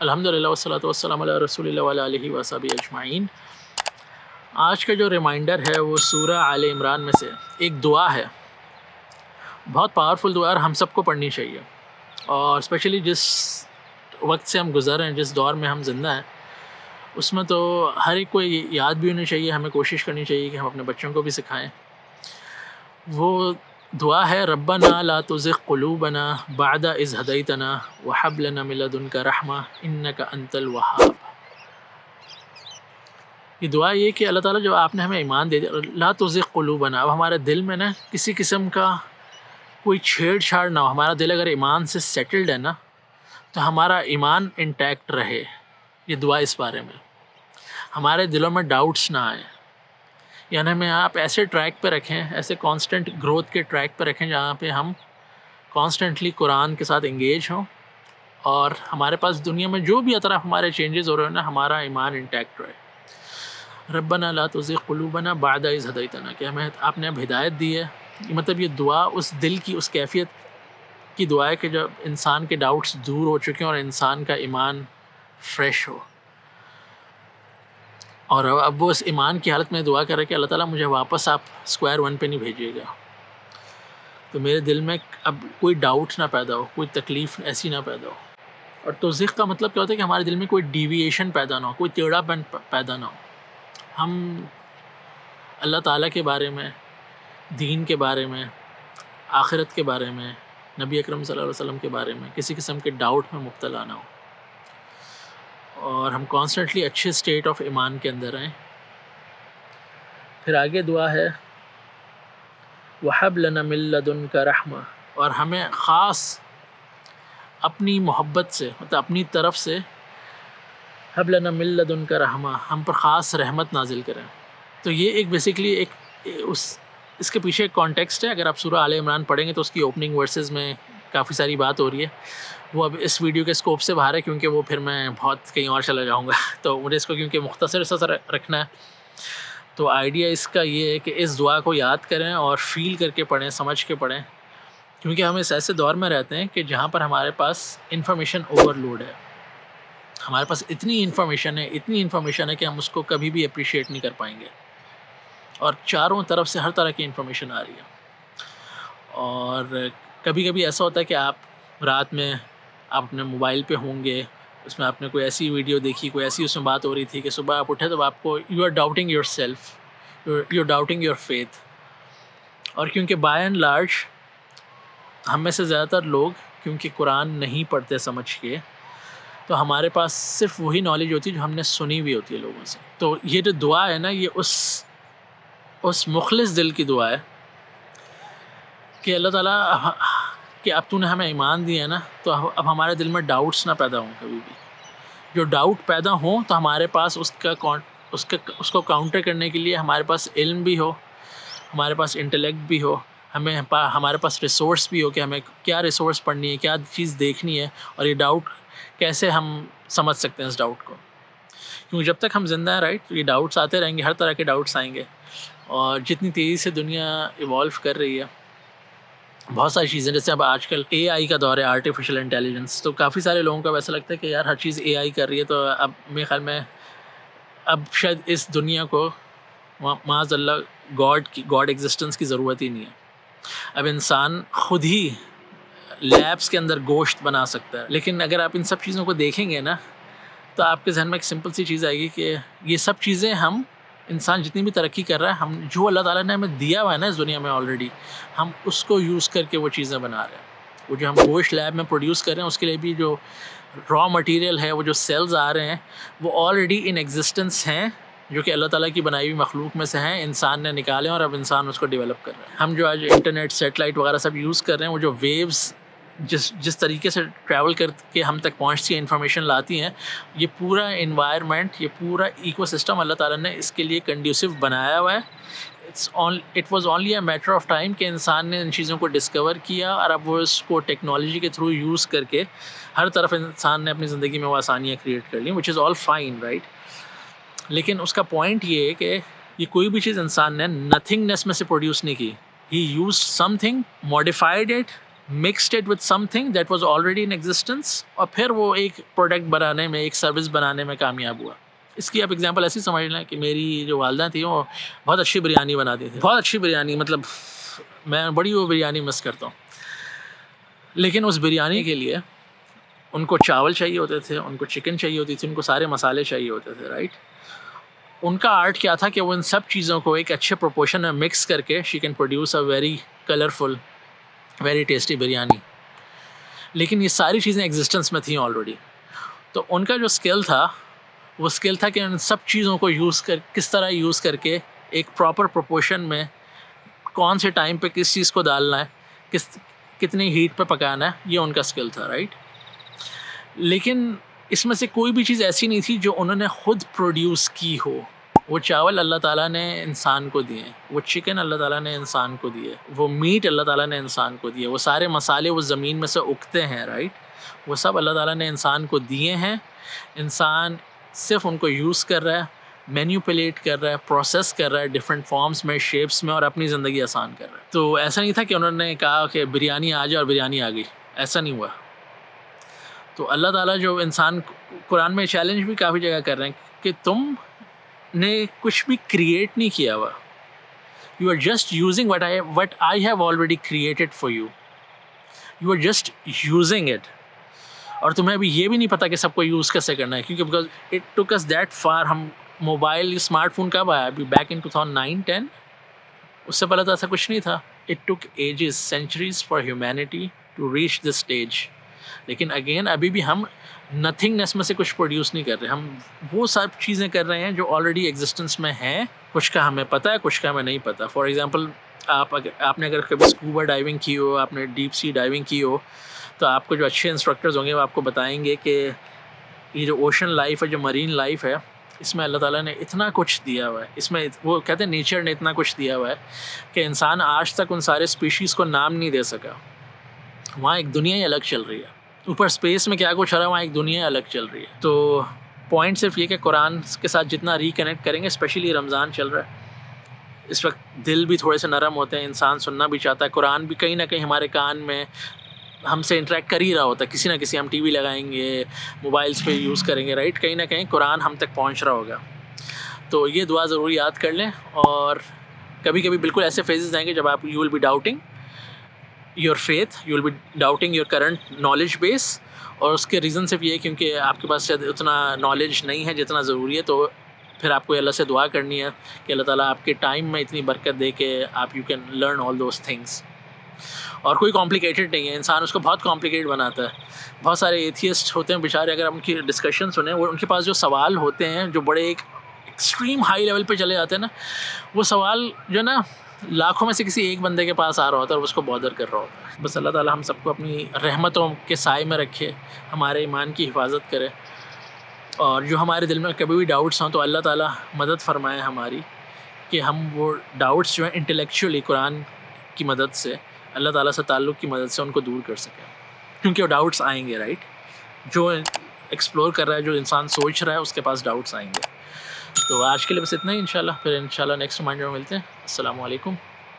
الحمدللہ والصلاۃ والسلام علی رسول اللہ وعلی آلہ وصحبہ اجمعین۔ آج کا جو ریمائنڈر ہے وہ سورہ آل عمران میں سے ایک دعا ہے، بہت پاورفل دعا ہے، ہم سب کو پڑھنی چاہیے۔ اور اسپیشلی جس وقت سے ہم گزر رہے ہیں، جس دور میں ہم زندہ ہیں، اس میں تو ہر ایک کو یاد بھی ہونی چاہیے، ہمیں کوشش کرنی چاہیے کہ ہم اپنے بچوں کو بھی سکھائیں۔ وہ دعا ہے ربنا لا تزغ قلوبنا بعد اذ ہدیتنا وہب لنا من لدنک رحمہ انک انت الوہاب۔ یہ دعا یہ کہ اللہ تعالیٰ جو آپ نے ہمیں ایمان دے دیا، لا تزغ قلوبنا، اب ہمارے دل میں نا کسی قسم کا کوئی چھیڑ چھاڑ نہ ہو۔ ہمارا دل اگر ایمان سے سیٹلڈ ہے نا تو ہمارا ایمان انٹیکٹ رہے۔ یہ دعا اس بارے میں ہمارے دلوں میں ڈاؤٹس نہ آئیں، یعنی ہمیں آپ ایسے ٹریک پہ رکھیں، ایسے کانسٹنٹ گروتھ کے ٹریک پہ رکھیں جہاں پہ ہم کانسٹنٹلی قرآن کے ساتھ انگیج ہوں، اور ہمارے پاس دنیا میں جو بھی اطراف ہمارے چینجز ہو رہے ہیں نا، ہمارا ایمان انٹیکٹ رہے۔ ربنا لا تزغ قلوبنا بعد اذ ہدیتنا، کہ ہمیں آپ نے اب ہدایت دی ہے، مطلب یہ دعا اس دل کی اس کیفیت کی دعا ہے کہ جب انسان کے ڈاؤٹس دور ہو چکے ہیں اور انسان کا ایمان فریش ہو، اور اب وہ اس ایمان کی حالت میں دعا کر رہے کہ اللہ تعالیٰ مجھے واپس آپ اسکوائر ون پہ نہیں بھیجیے گا، تو میرے دل میں اب کوئی ڈاؤٹ نہ پیدا ہو، کوئی تکلیف ایسی نہ پیدا ہو۔ اور توزیق کا مطلب کیا ہوتا ہے کہ ہمارے دل میں کوئی ڈیویشن پیدا نہ ہو، کوئی ٹیڑھا پن پیدا نہ ہو۔ ہم اللہ تعالیٰ کے بارے میں، دین کے بارے میں، آخرت کے بارے میں، نبی اکرم صلی اللہ علیہ وسلم کے بارے میں کسی قسم کے ڈاؤٹ میں مبتلا نہ ہو، اور ہم کانسٹنٹلی اچھے اسٹیٹ آف ایمان کے اندر آئیں۔ پھر آگے دعا ہے وَحَبْ لَنَا مِن لَّدُنْكَ رَحْمَةً، اور ہمیں خاص اپنی محبت سے، مطلب اپنی طرف سے، حَبْ لَنَا مِن لَّدُنْكَ رَحْمَةً، ہم پر خاص رحمت نازل کریں۔ تو یہ ایک بیسیکلی اس کے پیچھے ایک کانٹیکسٹ ہے۔ اگر آپ سورہ آل عمران پڑھیں گے تو اس کی اوپننگ ورسز میں کافی ساری بات ہو رہی ہے، وہ اب اس ویڈیو کے اسکوپ سے باہر ہے، کیونکہ وہ پھر میں بہت کہیں اور چلا جاؤں گا، تو مجھے اس کو کیونکہ مختصر سا رکھنا ہے۔ تو آئیڈیا اس کا یہ ہے کہ اس دعا کو یاد کریں اور فیل کر کے پڑھیں، سمجھ کے پڑھیں، کیونکہ ہم اس ایسے دور میں رہتے ہیں کہ جہاں پر ہمارے پاس انفارمیشن اوور لوڈ ہے، ہمارے پاس اتنی انفارمیشن ہے کہ ہم اس کو کبھی بھی اپریشیٹ نہیں کر پائیں گے، اور چاروں طرف سے ہر طرح کی انفارمیشن آ رہی ہے۔ اور کبھی کبھی ایسا ہوتا ہے کہ آپ رات میں آپ اپنے موبائل پہ ہوں گے، اس میں آپ نے کوئی ایسی ویڈیو دیکھی، کوئی ایسی اس میں بات ہو رہی تھی کہ صبح آپ اٹھے تو آپ کو you are doubting yourself, you are doubting your faith. اور کیونکہ بائی اینڈ لارج ہم میں سے زیادہ تر لوگ کیونکہ قرآن نہیں پڑھتے سمجھ کے، تو ہمارے پاس صرف وہی نالج ہوتی ہے جو ہم نے سنی ہوئی ہوتی ہے لوگوں سے۔ تو یہ جو دعا ہے نا، یہ اس مخلص دل کی دعا ہے کہ اللہ تعالیٰ کہ اب تو نے ہمیں ایمان دیا ہے نا، تو اب ہمارے دل میں ڈاؤٹس نہ پیدا ہوں کبھی بھی۔ جو ڈاؤٹ پیدا ہوں تو ہمارے پاس اس کو کاؤنٹر کرنے کے لیے ہمارے پاس علم بھی ہو، ہمارے پاس انٹلیکٹ بھی ہو، ہمارے پاس ریسورس بھی ہو کہ ہمیں کیا ریسورس پڑھنی ہے، کیا چیز دیکھنی ہے، اور یہ ڈاؤٹ کیسے ہم سمجھ سکتے ہیں اس ڈاؤٹ کو۔ کیونکہ جب تک ہم زندہ ہیں، رائٹ، یہ ڈاؤٹس آتے رہیں گے، ہر طرح کے ڈاؤٹس آئیں گے، اور جتنی تیزی سے دنیا ایوالو کر رہی ہے، بہت ساری چیزیں، جیسے اب آج کل اے آئی کا دور ہے، آرٹیفیشل انٹیلیجنس، تو کافی سارے لوگوں کو ایسا لگتا ہے کہ یار ہر چیز اے آئی کر رہی ہے، تو اب میرے خیال میں اب شاید اس دنیا کو معاذ اللہ گاڈ ایگزسٹنس کی ضرورت ہی نہیں ہے۔ اب انسان خود ہی لیبس کے اندر گوشت بنا سکتا ہے، لیکن اگر آپ ان سب چیزوں کو دیکھیں گے نا، تو آپ کے ذہن میں ایک سمپل سی چیز آئے گی کہ یہ سب چیزیں انسان جتنی بھی ترقی کر رہا ہے، ہم جو اللہ تعالیٰ نے ہمیں دیا ہوا ہے نا اس دنیا میں آلریڈی، ہم اس کو یوز کر کے وہ چیزیں بنا رہے ہیں۔ وہ جو ہم گوشت لیب میں پروڈیوس کر رہے ہیں، اس کے لیے بھی جو را مٹیریل ہے، وہ جو سیلز آ رہے ہیں، وہ آلریڈی ان ایگزسٹنس ہیں، جو کہ اللہ تعالیٰ کی بنائی ہوئی مخلوق میں سے ہیں، انسان نے نکالے اور اب انسان اس کو ڈیولپ کر رہے ہیں۔ ہم جو آج انٹرنیٹ، سیٹلائٹ وغیرہ سب یوز کر رہے ہیں، وہ جو ویوز جس طریقے سے ٹریول کر کے ہم تک پہنچتی ہیں، انفارمیشن لاتی ہیں، یہ پورا انوائرمنٹ، یہ پورا ایکو سسٹم اللہ تعالیٰ نے اس کے لیے کنڈیوسو بنایا ہوا ہے۔ It was only a matter of time کہ انسان نے ان چیزوں کو ڈسکور کیا، اور اب وہ اس کو ٹیکنالوجی کے تھرو یوز کر کے ہر طرف انسان نے اپنی زندگی میں وہ آسانیاں کریٹ کر لیں، وچ از آل فائن، رائٹ۔ لیکن اس کا پوائنٹ یہ ہے کہ یہ کوئی بھی چیز انسان نے نتھنگنیس میں سے پروڈیوس نہیں کی۔ He use something, modified it, mixed it with something that was already in existence اور پھر وہ ایک پروڈکٹ بنانے میں, ایک سروس بنانے میں کامیاب ہوا. اس کی آپ اگزامپل ایسی سمجھ لیں کہ میری جو والدہ تھیں وہ بہت اچھی بریانی بناتی تھیں, بہت اچھی بریانی, مطلب میں بڑی وہ بریانی مس کرتا ہوں. لیکن اس بریانی کے لیے ان کو چاول چاہیے ہوتے تھے, ان کو چکن چاہیے ہوتی تھی, ان کو سارے مسالے چاہیے ہوتے تھے, رائٹ. ان کا آرٹ کیا تھا کہ وہ ان سب چیزوں کو ایک اچھے پروپورشن میں مکس کر کے she can produce a very colourful, very tasty biryani. لیکن یہ ساری چیزیں ایگزسٹنس میں تھیں آلریڈی. تو ان کا جو اسکل تھا وہ اسکل تھا کہ ان سب چیزوں کو کس طرح یوز کر کے ایک پراپر پروپورشن میں کون سے ٹائم پہ کس چیز کو ڈالنا ہے, کتنی ہیٹ پہ پکانا ہے, یہ ان کا اسکل تھا, رائٹ. لیکن اس میں سے کوئی بھی چیز ایسی نہیں تھی جو انہوں نے خود پروڈیوس کی ہو. وہ چاول اللہ تعالیٰ نے انسان کو دیے, وہ چکن اللہ تعالیٰ نے انسان کو دیے, وہ میٹ اللہ تعالیٰ نے انسان کو دیے, وہ سارے مسالے وہ زمین میں سے اگتے ہیں, رائٹ. وہ سب اللہ تعالیٰ نے انسان کو دیے ہیں. انسان صرف ان کو یوز کر رہا ہے, مینیپولیٹ کر رہا ہے, پروسیس کر رہا ہے ڈفرینٹ فارمز میں, شیپس میں, اور اپنی زندگی آسان کر رہا ہے. تو ایسا نہیں تھا کہ انہوں نے کہا کہ بریانی آ جائے اور بریانی آ گئی, ایسا نہیں ہوا. تو اللہ تعالیٰ جو انسان, قرآن میں چیلنج بھی کافی جگہ کر رہے ہیں کہ تم نے کچھ بھی کریٹ نہیں کیا ہوا, you are just using what I have already created for you, you are just using it. اور تمہیں ابھی یہ بھی نہیں پتا کہ سب کو یوز کیسے کرنا ہے, کیونکہ because it took us that far. ہم موبائل, اسمارٹ فون کب آیا؟ ابھی بیک ان 2009-10, اس سے پہلے تو ایسا کچھ نہیں تھا. It took ages, centuries for humanity to reach this stage. لیکن اگین ابھی بھی ہم نتھنگنیس میں سے کچھ پروڈیوس نہیں کر رہے, ہم وہ سب چیزیں کر رہے ہیں جو آلریڈی ایگزسٹنس میں ہیں. کچھ کا ہمیں پتہ ہے, کچھ کا ہمیں نہیں پتہ. فار ایگزامپل آپ نے اگر کبھی اسکوبا ڈائیونگ کی ہو, آپ نے ڈیپ سی ڈائیونگ کی ہو, تو آپ کو جو اچھے انسٹرکٹرز ہوں گے وہ آپ کو بتائیں گے کہ یہ جو اوشن لائف ہے, جو مرین لائف ہے, اس میں اللہ تعالیٰ نے اتنا کچھ دیا ہوا ہے. اس میں وہ کہتے ہیں نیچر نے اتنا کچھ دیا ہوا ہے کہ انسان آج تک ان سارے اسپیشیز کو نام نہیں دے سکا. وہاں ایک دنیا ہی الگ چل رہی ہے. اوپر اسپیس میں کیا کچھ ہو رہا ہے, وہاں ایک دنیا الگ چل رہی ہے. تو پوائنٹ صرف یہ کہ قرآن کے ساتھ جتنا ریکنیکٹ کریں گے, اسپیشلی رمضان چل رہا ہے, اس وقت دل بھی تھوڑے سے نرم ہوتے ہیں, انسان سننا بھی چاہتا ہے. قرآن بھی کہیں نہ کہیں ہمارے کان میں ہم سے انٹریکٹ کر ہی رہا ہوتا ہے, کسی نہ کسی, ہم ٹی وی لگائیں گے, موبائلس پہ یوز کریں گے, رائٹ. کہیں نہ کہیں قرآن ہم تک پہنچ رہا ہوگا. تو یہ دعا ضرور یاد کر لیں. اور کبھی کبھی بالکل ایسے فیزز آئیں گے جب آپ, you will be doubting your faith, you will be doubting your current knowledge base. اور اس کے ریزن صرف یہ کیونکہ آپ کے پاس شاید اتنا نالج نہیں ہے جتنا ضروری ہے. تو پھر آپ کو اللہ سے دعا کرنی ہے کہ اللہ تعالیٰ آپ کے ٹائم میں اتنی برکت دے کہ آپ you can learn all those things. اور کوئی کمپلیکیٹڈ نہیں ہے, انسان اس کو بہت کمپلیکیٹ بناتا ہے. بہت سارے ایتھیسٹ ہوتے ہیں بیچارے, اگر آپ ان کی ڈسکشن سنیں, وہ ان کے پاس جو سوال ہوتے ہیں جو بڑے ایک ایکسٹریم ہائی لیول پہ چلے جاتے ہیں نا, وہ سوال جو نا لاکھوں میں سے کسی ایک بندے کے پاس آ رہا ہوتا ہے اور اس کو بادر کر رہا ہوتا ہے. بس اللہ تعالیٰ ہم سب کو اپنی رحمتوں کے سائے میں رکھے, ہمارے ایمان کی حفاظت کرے. اور جو ہمارے دل میں کبھی بھی ڈاؤٹس ہوں تو اللہ تعالیٰ مدد فرمائے ہماری, کہ ہم وہ ڈاؤٹس جو ہیں انٹلیکچولی قرآن کی مدد سے, اللہ تعالیٰ سے تعلق کی مدد سے ان کو دور کر سکیں. کیونکہ وہ ڈاؤٹس آئیں گے, رائٹ. جو ایکسپلور کر رہا ہے, جو انسان سوچ رہا ہے, اس کے پاس ڈاؤٹس آئیں گے. تو آج کے لیے بس اتنا ہی. انشاءاللہ پھر انشاءاللہ نیکسٹ ریمائنڈر میں ملتے ہیں. السلام علیکم.